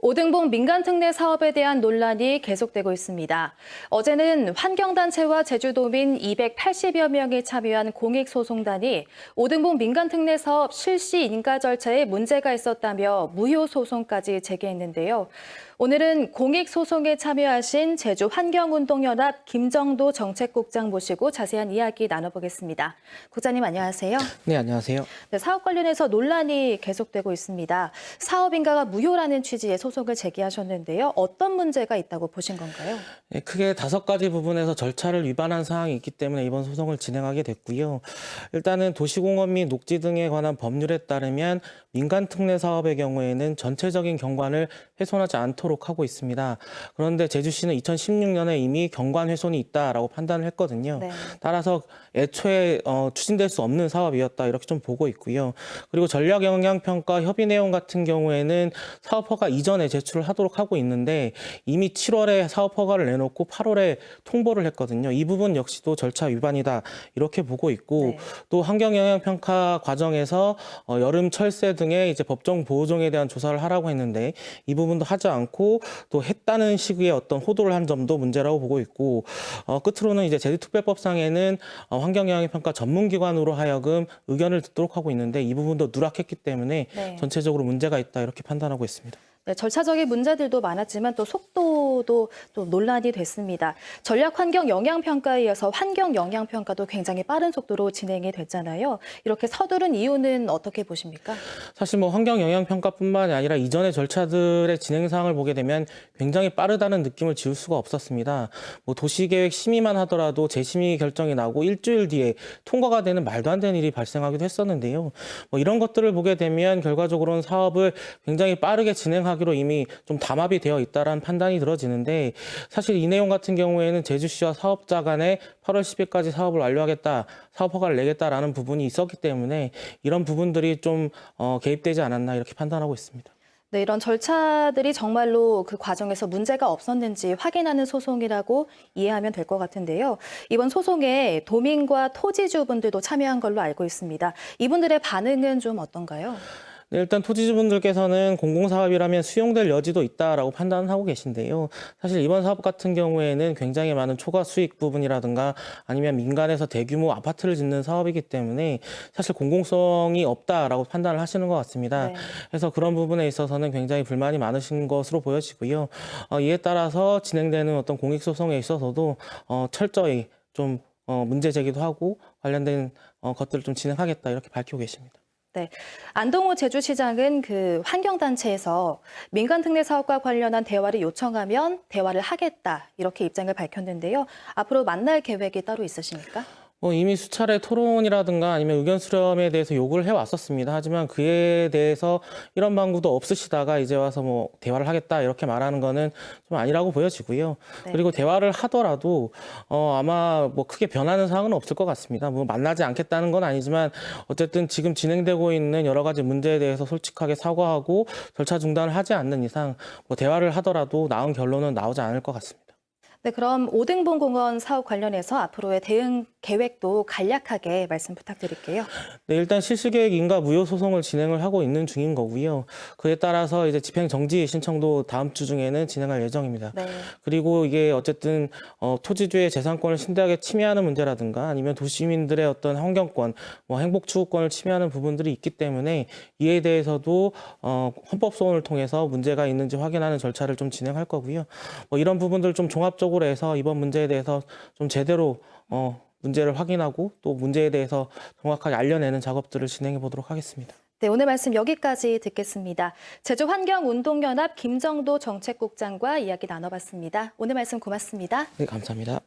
오등봉 민간특례 사업에 대한 논란이 계속되고 있습니다. 어제는 환경단체와 제주도민 280여 명이 참여한 공익소송단이 오등봉 민간특례 사업 실시 인가 절차에 문제가 있었다며 무효소송까지 제기했는데요. 오늘은 공익소송에 참여하신 제주환경운동연합 김정도 정책국장 모시고 자세한 이야기 나눠보겠습니다. 국장님 안녕하세요. 네, 안녕하세요. 네, 사업 관련해서 논란이 계속되고 있습니다. 사업 인가가 무효라는 취지의 소송을 제기하셨는데요. 어떤 문제가 있다고 보신 건가요? 네, 크게 5가지 부분에서 절차를 위반한 사항이 있기 때문에 이번 소송을 진행하게 됐고요. 일단은 도시공원 및 녹지 등에 관한 법률에 따르면 민간특례 사업의 경우에는 전체적인 경관을 훼손하지 않도록 하고 있습니다. 그런데 제주시는 2016년에 이미 경관 훼손이 있다라고 판단을 했거든요. 네. 따라서 애초에 추진될 수 없는 사업이었다 이렇게 좀 보고 있고요. 그리고 전략영향평가 협의 내용 같은 경우에는 사업 허가 이전에 제출을 하도록 하고 있는데 이미 7월에 사업 허가를 내놓고 8월에 통보를 했거든요. 이 부분 역시도 절차 위반이다 이렇게 보고 있고 네. 또 환경영향평가 과정에서 여름 철새 등의 이제 법정 보호종에 대한 조사를 하라고 했는데 이 부분도 하지 않고 또 했다는 시기에 어떤 호도를 한 점도 문제라고 보고 있고 끝으로는 이제 제주특별법상에는 환경영향평가 전문기관으로 하여금 의견을 듣도록 하고 있는데 이 부분도 누락했기 때문에 네. 전체적으로 문제가 있다 이렇게 판단하고 있습니다. 네, 절차적인 문제들도 많았지만 또 속도도 또 논란이 됐습니다. 전략환경영향평가에 이어서 환경영향평가도 굉장히 빠른 속도로 진행이 됐잖아요. 이렇게 서두른 이유는 어떻게 보십니까? 사실 뭐 환경영향평가뿐만이 아니라 이전의 절차들의 진행 사항을 보게 되면 굉장히 빠르다는 느낌을 지울 수가 없었습니다. 뭐 도시계획 심의만 하더라도 재심의 결정이 나고 일주일 뒤에 통과가 되는 말도 안 되는 일이 발생하기도 했었는데요. 뭐 이런 것들을 보게 되면 결과적으로는 사업을 굉장히 빠르게 진행하기로 이미 좀 담합이 되어 있다라는 판단이 들어지는데 사실 이 내용 같은 경우에는 제주시와 사업자 간에 8월 10일까지 사업을 완료하겠다, 사업 허가를 내겠다라는 부분이 있었기 때문에 이런 부분들이 좀 개입되지 않았나 이렇게 판단하고 있습니다. 네, 이런 절차들이 정말로 그 과정에서 문제가 없었는지 확인하는 소송이라고 이해하면 될 것 같은데요. 이번 소송에 도민과 토지주분들도 참여한 걸로 알고 있습니다. 이분들의 반응은 좀 어떤가요? 네, 일단 토지주분들께서는 공공사업이라면 수용될 여지도 있다라고 판단을 하고 계신데요. 사실 이번 사업 같은 경우에는 굉장히 많은 초과 수익 부분이라든가 아니면 민간에서 대규모 아파트를 짓는 사업이기 때문에 사실 공공성이 없다라고 판단을 하시는 것 같습니다. 네. 그래서 그런 부분에 있어서는 굉장히 불만이 많으신 것으로 보여지고요. 이에 따라서 진행되는 어떤 공익소송에 있어서도 철저히 좀 문제 제기도 하고 관련된 것들을 좀 진행하겠다 이렇게 밝히고 계십니다. 네, 안동호 제주시장은 그 환경단체에서 민간특례 사업과 관련한 대화를 요청하면 대화를 하겠다 이렇게 입장을 밝혔는데요. 앞으로 만날 계획이 따로 있으십니까? 이미 수차례 토론이라든가 아니면 의견 수렴에 대해서 요구를 해왔었습니다. 하지만 그에 대해서 이런 방구도 없으시다가 이제 와서 뭐 대화를 하겠다 이렇게 말하는 거는 좀 아니라고 보여지고요. 네. 그리고 대화를 하더라도 아마 뭐 크게 변하는 사항은 없을 것 같습니다. 뭐 만나지 않겠다는 건 아니지만 어쨌든 지금 진행되고 있는 여러 가지 문제에 대해서 솔직하게 사과하고 절차 중단을 하지 않는 이상 뭐 대화를 하더라도 나은 결론은 나오지 않을 것 같습니다. 네, 그럼 오등봉 공원 사업 관련해서 앞으로의 대응 계획도 간략하게 말씀 부탁드릴게요. 네, 일단 실시계획 인가 무효 소송을 진행을 하고 있는 중인 거고요. 그에 따라서 이제 집행 정지 신청도 다음 주 중에는 진행할 예정입니다. 네. 그리고 이게 어쨌든 토지주의 재산권을 심대하게 침해하는 문제라든가 아니면 도시민들의 어떤 환경권, 뭐 행복 추구권을 침해하는 부분들이 있기 때문에 이에 대해서도 헌법 소원을 통해서 문제가 있는지 확인하는 절차를 좀 진행할 거고요. 뭐 이런 부분들 좀 종합적으로 해서 이번 문제에 대해서 좀 제대로 문제를 확인하고 또 문제에 대해서 정확하게 알려내는 작업들을 진행해 보도록 하겠습니다. 네, 오늘 말씀 여기까지 듣겠습니다. 제주환경운동연합 김정도 정책국장과 이야기 나눠봤습니다. 오늘 말씀 고맙습니다. 네, 감사합니다.